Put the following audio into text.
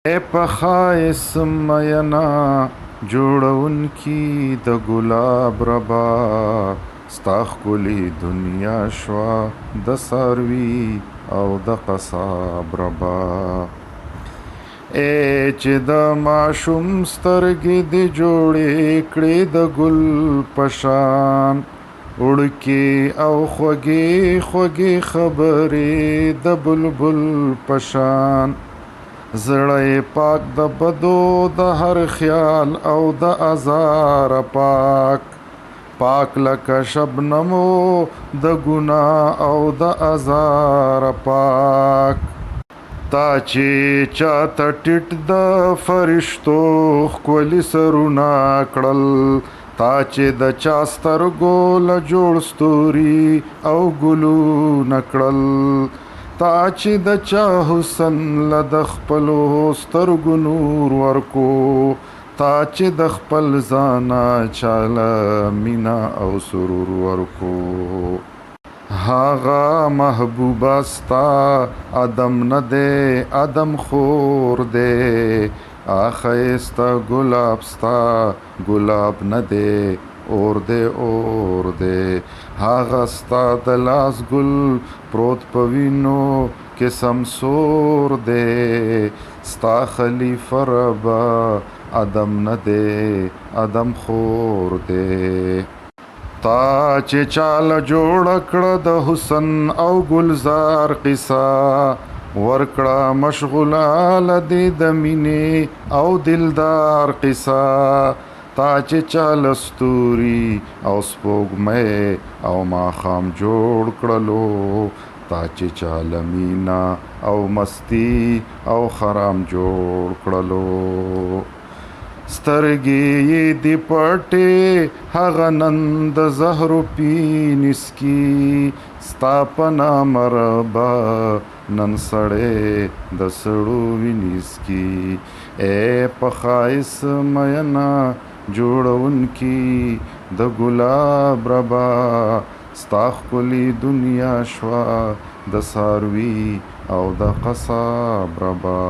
اے پخایس مینا جوړونکي د ګلاب ربا ستا ښکلې دنیا شوه د څاروي او د قصاب ربا اے چې د ماشوم سترګې دې جوړې کړې د ګل په شان وړکې او خوږې خوږې خبرې د بلبل په شان زړه پاک د بدو د هر خیال او د ازار پاک پاک لکه شبنمو د ګناه او د ازار پاک تا چې چاته ټیټ د فرشتو ښکلي سرونه کړل تا چې د چا سترګو له جوړ ستوري او ګلونه کړل تا چې د چا حسن له د خپلو سترګو نور ورکو تا چې د خپل ځانه چاله مینا او سرور ورکو هغه محبوبه ستا ادم نه دی ادم خور دی ښایسته ګلاب ستا ګلاب نه دی اور دی اور دی هغه ستا د لاس ګل پروت په وینو کې سمسور دی ستا خلیفه ربه ادم نه دی ادم خور دی تا چې چاله جوړه کړه د حسن او ګلزار قصه ورکړه مشغوله له دې د مینې او دلدار قصه تا چې چاله ستوري او سپوږمۍ او ماښام جوړ کړلو تا چې چاله مینا او مستی او خرام جوړ کړلو سترګې یې دې پټې هغه نن د زهرو پینسکي ستا په نامه ربه نن سړی د سړو وینسکي اے په ښایست مینا جوړونکي د ګلاب ربا ستا ښکلې دنیا شوه د څاروي او د قصاب ربا